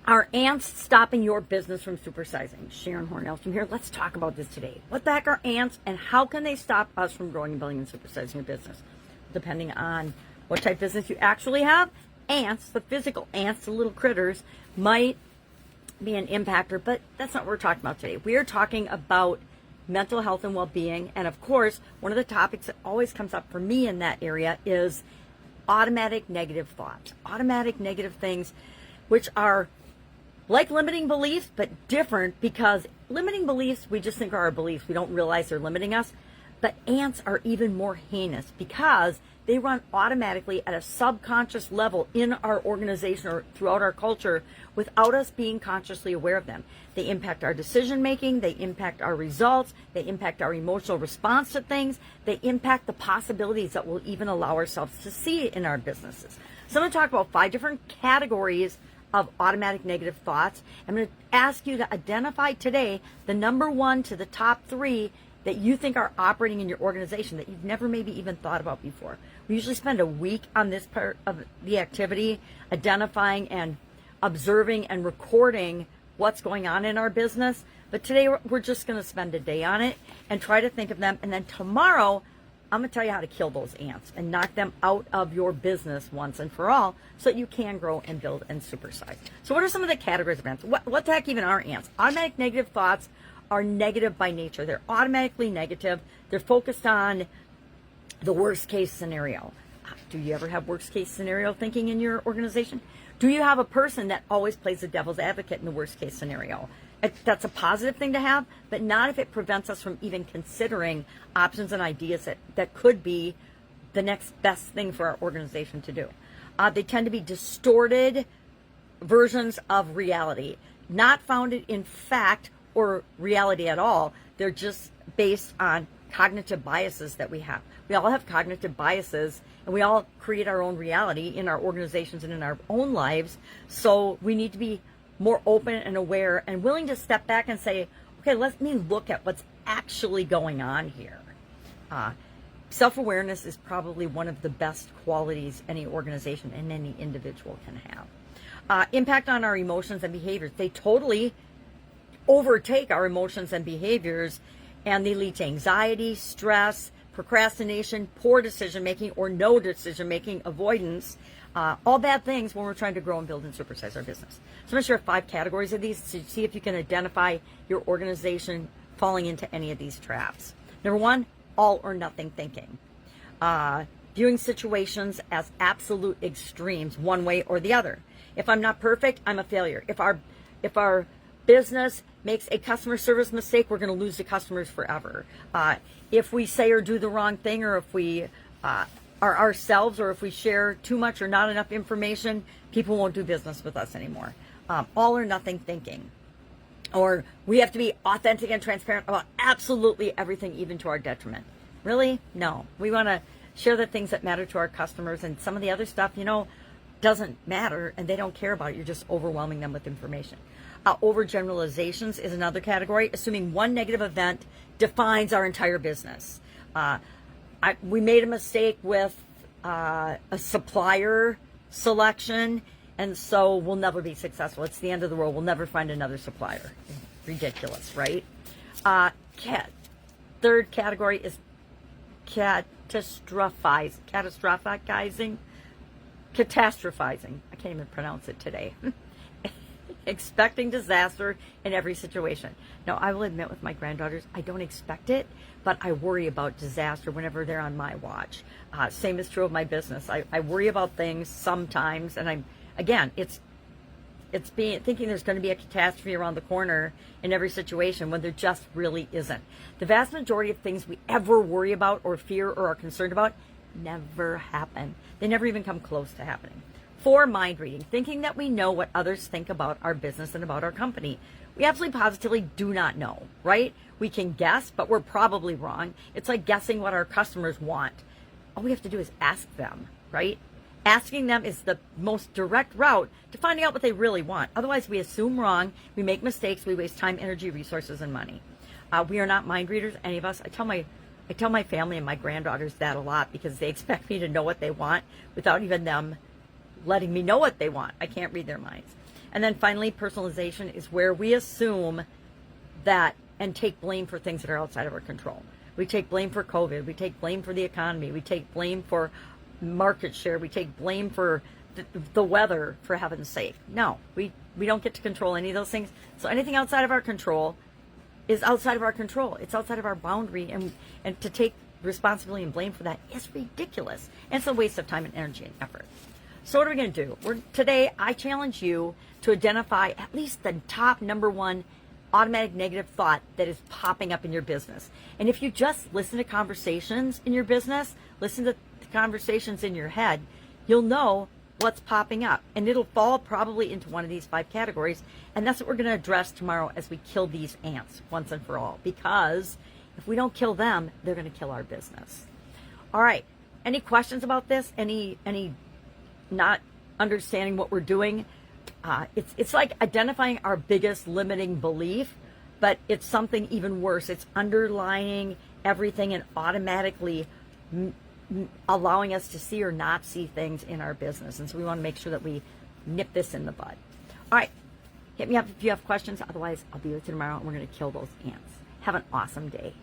Are ants stopping your business from supersizing? Sharon Horne-Ellstrom here. Let's talk about this today. What the heck are ants, and how can they stop us from growing and building and supersizing your business? Depending on what type of business you actually have, ants, the physical ants, the little critters, might be an impactor, but that's not what we're talking about today. We are talking about mental health and well-being, and of course, one of the topics that always comes up for me in that area is automatic negative thoughts, automatic negative things, which are like limiting beliefs, but different, because limiting beliefs, we just think are our beliefs. We don't realize they're limiting us. But ants are even more heinous because they run automatically at a subconscious level in our organization or throughout our culture without us being consciously aware of them. They impact our decision making, they impact our results, they impact our emotional response to things, they impact the possibilities that we'll even allow ourselves to see in our businesses. So I'm going to talk about 5 different categories of automatic negative thoughts. I'm going to ask you to identify today the number 1 to the top 3 that you think are operating in your organization that you've never maybe even thought about before. We usually spend a week on this part of the activity, identifying and observing and recording what's going on in our business. But today we're just going to spend a day on it and try to think of them. And then tomorrow, I'm going to tell you how to kill those ants and knock them out of your business once and for all so that you can grow and build and supersize. So what are some of the categories of ants? What the heck even are ants? Automatic negative thoughts are negative by nature. They're automatically negative. They're focused on the worst case scenario. Do you ever have worst case scenario thinking in your organization? Do you have a person that always plays the devil's advocate in the worst case scenario? That's a positive thing to have, but not if it prevents us from even considering options and ideas that could be the next best thing for our organization to do. They tend to be distorted versions of reality, not founded in fact or reality at all. They're just based on cognitive biases that we have. We all have cognitive biases, and we all create our own reality in our organizations and in our own lives. So we need to be more open and aware and willing to step back and say, okay, let me look at what's actually going on here. Self-awareness is probably one of the best qualities any organization and any individual can have. Impact on our emotions and behaviors. They totally overtake our emotions and behaviors, and they lead to anxiety, stress, procrastination, poor decision-making, or no decision-making, avoidance. All bad things when we're trying to grow and build and supersize our business. So I'm going to share 5 categories of these to see if you can identify your organization falling into any of these traps. Number 1, all or nothing thinking. Viewing situations as absolute extremes, one way or the other. If I'm not perfect, I'm a failure. If our business makes a customer service mistake, we're going to lose the customers forever. If we say or do the wrong thing, or if we are ourselves, or if we share too much or not enough information, people won't do business with us anymore. All or nothing thinking. Or we have to be authentic and transparent about absolutely everything, even to our detriment. Really? No. We want to share the things that matter to our customers, and some of the other stuff, doesn't matter, and they don't care about it. You're just overwhelming them with information. Overgeneralizations is another category, assuming one negative event defines our entire business. We made a mistake with a supplier selection, and so we'll never be successful. It's the end of the world. We'll never find another supplier. Ridiculous, right? Third category is catastrophizing. I can't even pronounce it today. Expecting disaster in every situation. Now, I will admit with my granddaughters, I don't expect it, but I worry about disaster whenever they're on my watch. Same is true of my business. I worry about things sometimes, and it's thinking there's going to be a catastrophe around the corner in every situation when there just really isn't. The vast majority of things we ever worry about or fear or are concerned about never happen. They never even come close to happening. 4, mind reading, thinking that we know what others think about our business and about our company. We absolutely positively do not know, right? We can guess, but we're probably wrong. It's like guessing what our customers want. All we have to do is ask them, right? Asking them is the most direct route to finding out what they really want. Otherwise, we assume wrong, we make mistakes, we waste time, energy, resources, and money. We are not mind readers, any of us. I tell my family and my granddaughters that a lot because they expect me to know what they want without even them letting me know what they want. I can't read their minds. And then finally, personalization is where we assume that and take blame for things that are outside of our control. We take blame for COVID. We take blame for the economy. We take blame for market share. We take blame for the weather, for heaven's sake. No, we don't get to control any of those things. So anything outside of our control is outside of our control. It's outside of our boundary. And to take responsibility and blame for that is ridiculous. And it's a waste of time and energy and effort. So what are we going to do? Today, I challenge you to identify at least the top number one automatic negative thought that is popping up in your business. And if you just listen to conversations in your business, listen to the conversations in your head, you'll know what's popping up. And it'll fall probably into one of these 5 categories. And that's what we're going to address tomorrow as we kill these ants once and for all. Because if we don't kill them, they're going to kill our business. All right. Any questions about this? Any not understanding what we're doing? It's like identifying our biggest limiting belief, but it's something even worse. It's underlining everything and automatically allowing us to see or not see things in our business. And so we want to make sure that we nip this in the bud. All right. Hit me up if you have questions. Otherwise, I'll be with you tomorrow and we're going to kill those ants. Have an awesome day.